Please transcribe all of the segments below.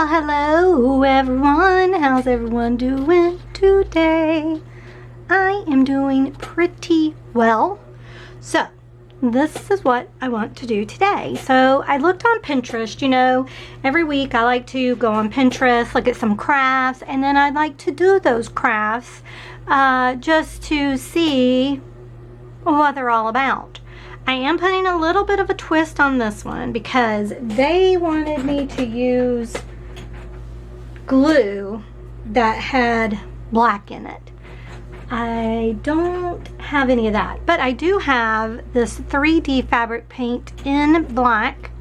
Well, hello everyone. How's everyone doing today? I am doing pretty well. So, this is what I want to do today. So, I looked on Pinterest. You know, every week I like to go on Pinterest, look at some crafts, and then I like to do those crafts just to see what they're all about. I am putting a little bit of a twist on this one because they wanted me to use glue that had black in it. I don't have any of that, but I do have this 3D fabric paint in black,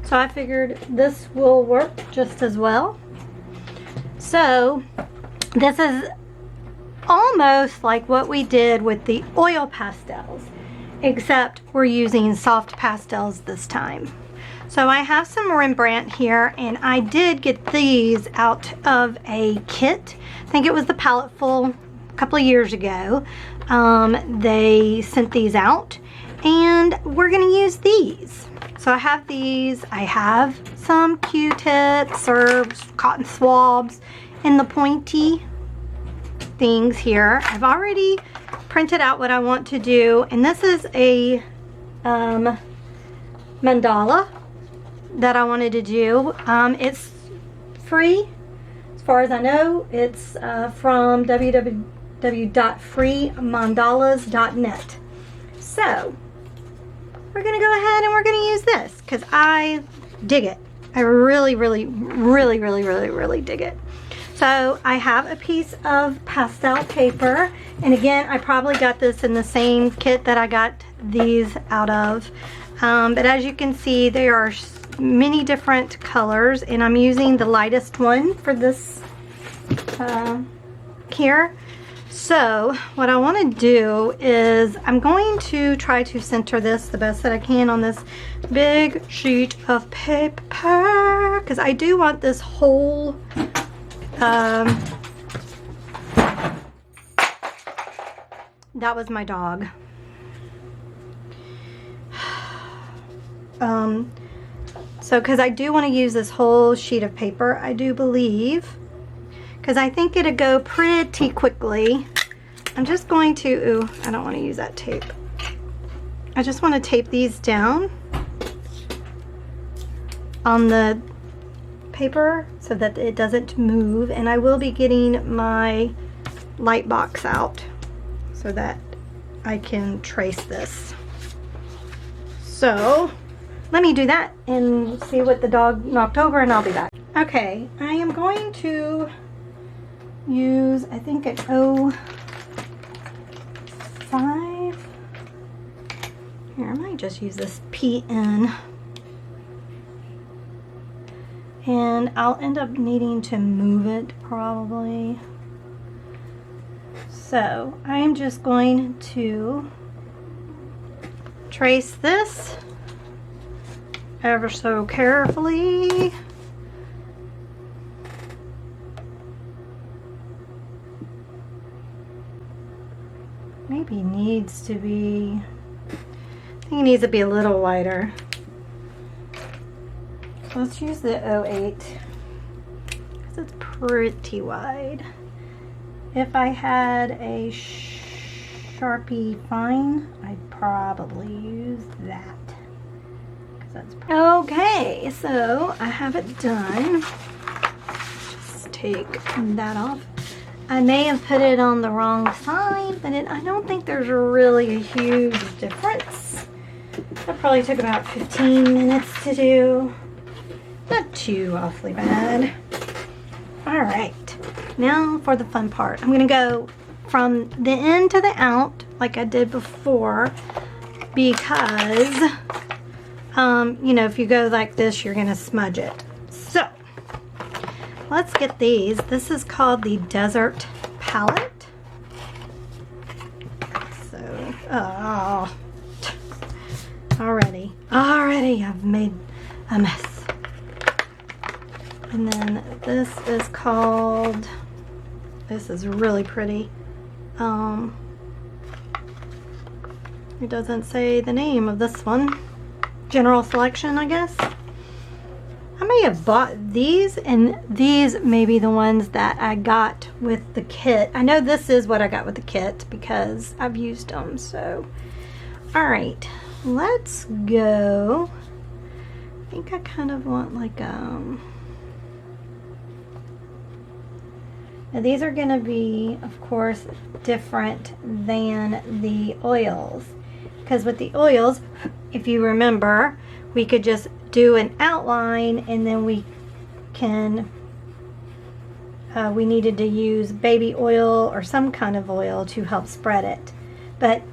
so I figured this will work just as well. So this is almost like what we did with the oil pastels, except we're using soft pastels this time. So I have some Rembrandt here, and I did get these out of a kit. I think it was the Palette Full a couple of years ago. They sent these out, and we're gonna use these. So I have these. I have some Q-tips or cotton swabs in the pointy things here. I've already printed out what I want to do, and this is a mandala that I wanted to do. It's free as far as I know. It's from www.freemandalas.net. So we're gonna go ahead and we're gonna use this because I dig it. I really dig it. So I have a piece of pastel paper, and again, I probably got this in the same kit that I got these out of. But as you can see, there are many different colors, and I'm using the lightest one for this here. So what I want to do is I'm going to try to center this the best that I can on this big sheet of paper, because I do want this whole that was my dog. So because I do want to use this whole sheet of paper, I do believe, because I think it'll go pretty quickly. I'm just going to, ooh, I don't want to use that tape. I just want to tape these down on the paper so that it doesn't move, and I will be getting my light box out so that I can trace this. So let me do that and see what the dog knocked over, and I'll be back. Okay, I am going to use, I think, an 05. Here, I might just use this PN. And I'll end up needing to move it probably. So I'm just going to trace this ever so carefully. Maybe needs to be, I think it needs to be a little wider. Let's use the 08 because it's pretty wide. If I had a Sharpie fine, I'd probably use that. That's okay, so I have it done. Just take that off. I may have put it on the wrong side, but I don't think there's really a huge difference. That probably took about 15 minutes to do. Not too awfully bad. Alright, now for the fun part. I'm going to go from the in to the out like I did before, because you know, if you go like this, you're going to smudge it. So let's get these. This is called the Desert Palette. So, oh, already I've made a mess. And then this is called, this is really pretty. It doesn't say the name of this one. General Selection, I guess. I may have bought these, and these may be the ones that I got with the kit. I know this is what I got with the kit because I've used them. So, all right, let's go. I think I kind of want like now these are going to be, of course, different than the oils, because with the oils, if you remember, we could just do an outline, and then we can we needed to use baby oil or some kind of oil to help spread it. But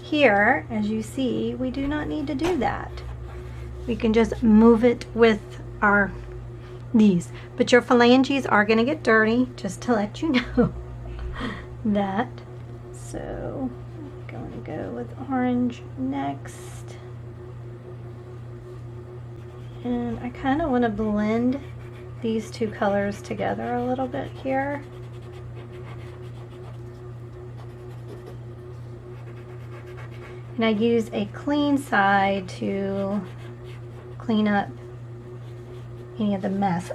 here, as you see, we do not need to do that. We can just move it with our these. But your phalanges are going to get dirty, just to let you know that. So I'm going to go with orange next. And I kind of want to blend these two colors together a little bit here. And I use a clean side to clean up any of the mess.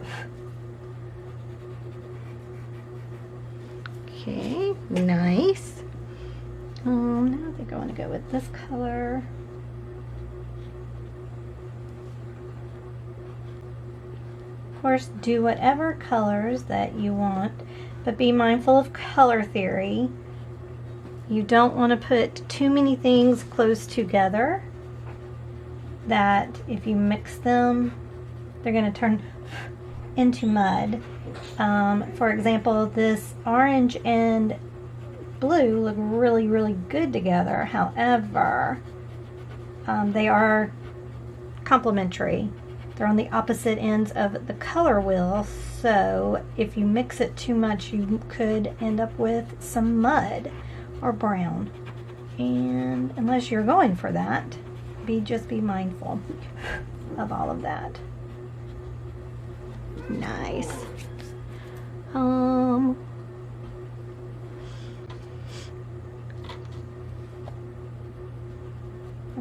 Okay, nice. Now I think I want to go with this color. Of course, do whatever colors that you want, but be mindful of color theory. You don't want to put too many things close together that if you mix them, they're going to turn into mud. For example, this orange and blue look really, really good together. However, they are complementary. They're on the opposite ends of the color wheel, so if you mix it too much, you could end up with some mud or brown. And unless you're going for that, just be mindful of all of that. Nice. I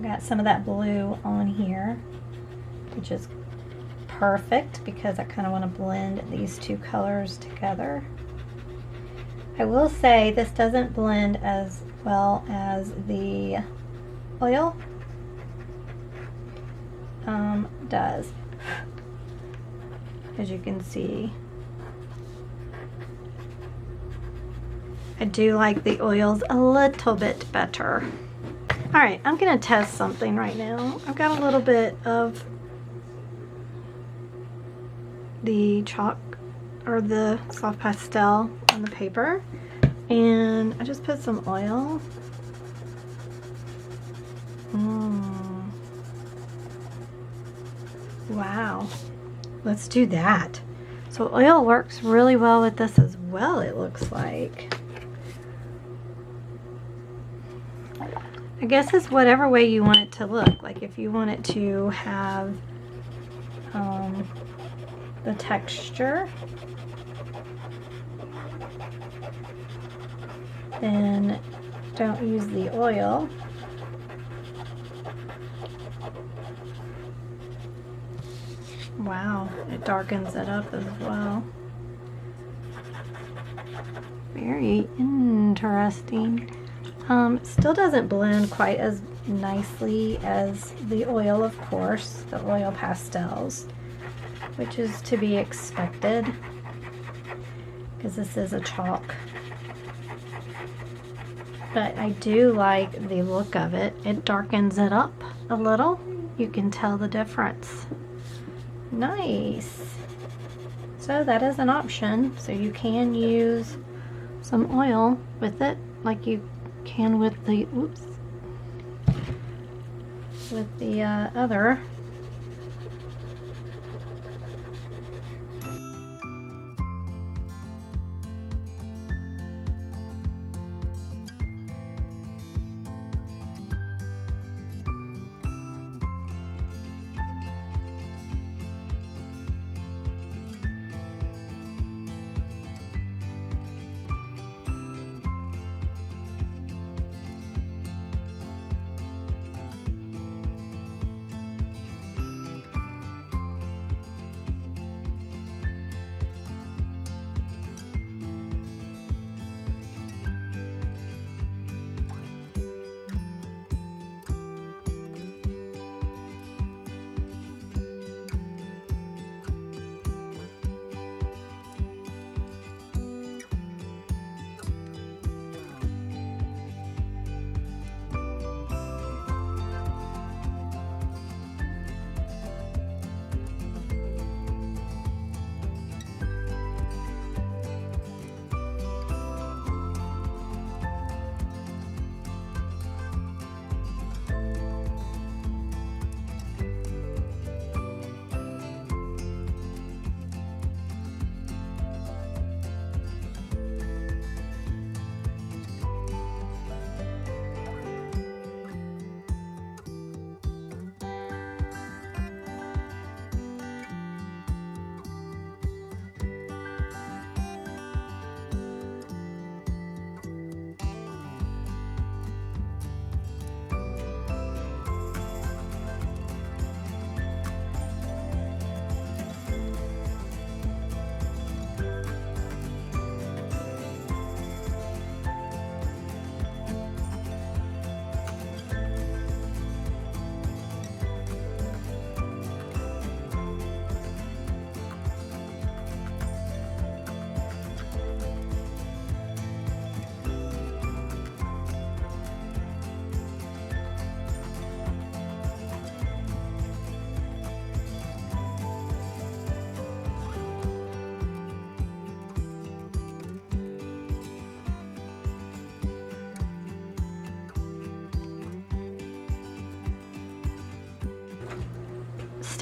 got some of that blue on here, which is perfect because I kind of want to blend these two colors together. I will say this doesn't blend as well as the oil does, as you can see. I do like the oils a little bit better. All right, I'm gonna test something right now. I've got a little bit of the chalk or the soft pastel on the paper, and I just put some oil. Wow, let's do that. So oil works really well with this as well, it looks like. I guess it's whatever way you want it to look. Like if you want it to have the texture, then don't use the oil. Wow, it darkens it up as well. Very interesting. Still doesn't blend quite as nicely as the oil, of course, the oil pastels, which is to be expected because this is a chalk. But I do like the look of it. It darkens it up a little. You can tell the difference. Nice. So that is an option. So you can use some oil with it, like you can with the other.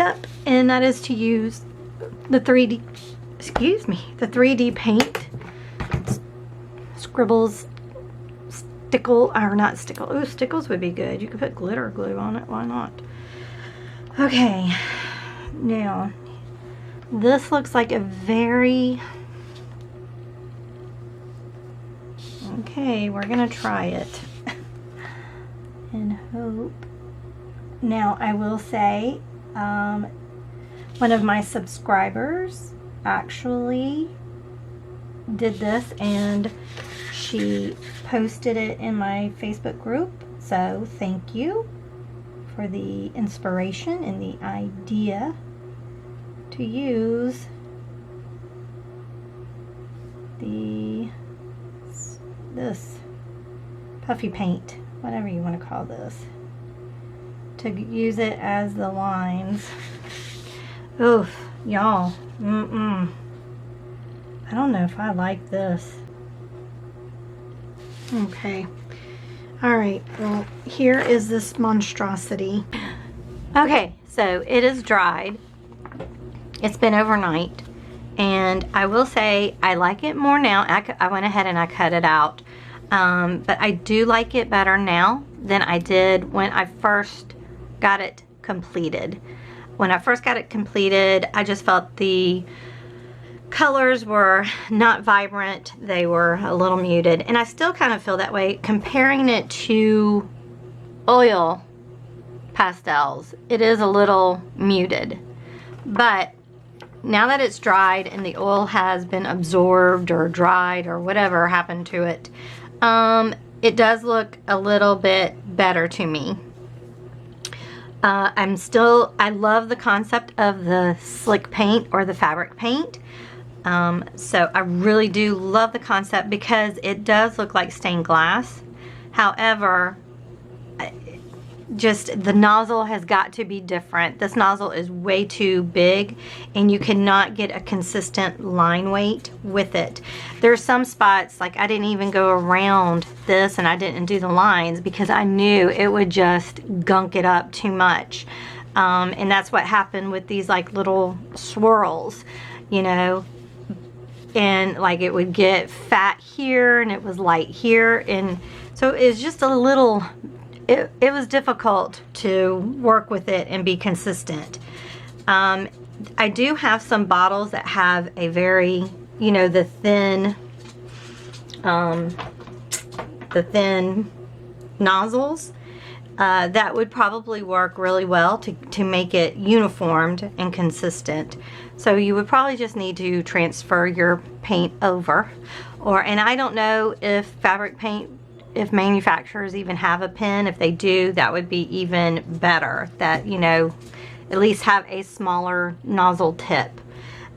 step, and that is to use the 3D, the 3D paint. Scribbles, stickle, or not stickle. Oh, stickles would be good. You could put glitter glue on it. Why not? Okay, now this looks like a very... Okay, we're gonna try it and hope. Now, I will say, one of my subscribers actually did this, and she posted it in my Facebook group. So thank you for the inspiration and the idea to use this puffy paint, whatever you want to call this, to use it as the lines. Oof, y'all. I don't know if I like this. Okay. Alright, well, here is this monstrosity. Okay, so it is dried. It's been overnight. And I will say, I like it more now. I went ahead and I cut it out. But I do like it better now than I did when I first got it completed. When I first got it completed, I just felt the colors were not vibrant. They were a little muted. And I still kind of feel that way. Comparing it to oil pastels, it is a little muted. But now that it's dried and the oil has been absorbed or dried or whatever happened to it, it does look a little bit better to me. I love the concept of the slick paint or the fabric paint. So I really do love the concept because it does look like stained glass. However, just the nozzle has got to be different. This nozzle is way too big and you cannot get a consistent line weight with it. There's some spots, like I didn't even go around this and I didn't do the lines because I knew it would just gunk it up too much. And that's what happened with these like little swirls, you know, and like it would get fat here and it was light here, and so it's just a little, it was difficult to work with it and be consistent. I do have some bottles that have a very, you know, the thin nozzles. That would probably work really well to make it uniformed and consistent. So you would probably just need to transfer your paint over. And I don't know if fabric paint, if manufacturers even have a pen. If they do, that would be even better. That, you know, at least have a smaller nozzle tip.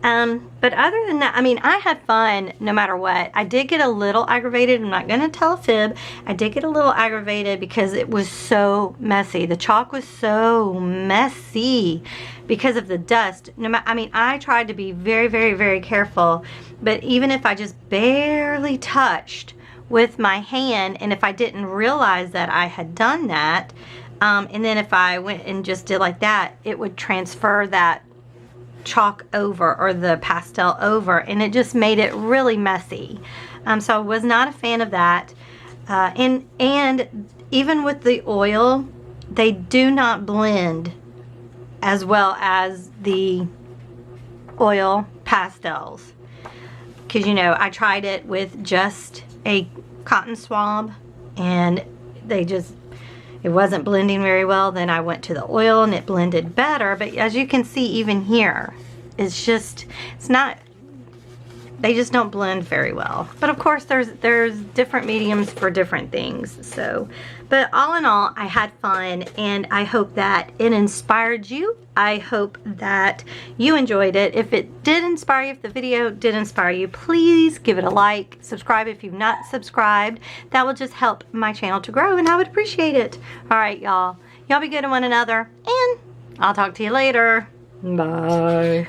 But other than that, I mean, I had fun no matter what. I did get a little aggravated. I'm not going to tell a fib. I did get a little aggravated because it was so messy. The chalk was so messy because of the dust. I mean, I tried to be very, very, very careful. But even if I just barely touched with my hand, and if I didn't realize that I had done that, and then if I went and just did like that, it would transfer that chalk over or the pastel over, and it just made it really messy. So I was not a fan of that. And even with the oil, they do not blend as well as the oil pastels, because, you know, I tried it with just a cotton swab and it wasn't blending very well. Then I went to the oil and it blended better. But as you can see, even here, they just don't blend very well. But of course, there's different mediums for different things. So, but all in all, I had fun, and I hope that it inspired you. I hope that you enjoyed it. If it did inspire you, if the video did inspire you, please give it a like, subscribe if you've not subscribed. That will just help my channel to grow, and I would appreciate it. All right, y'all. Y'all be good to one another, and I'll talk to you later. Bye.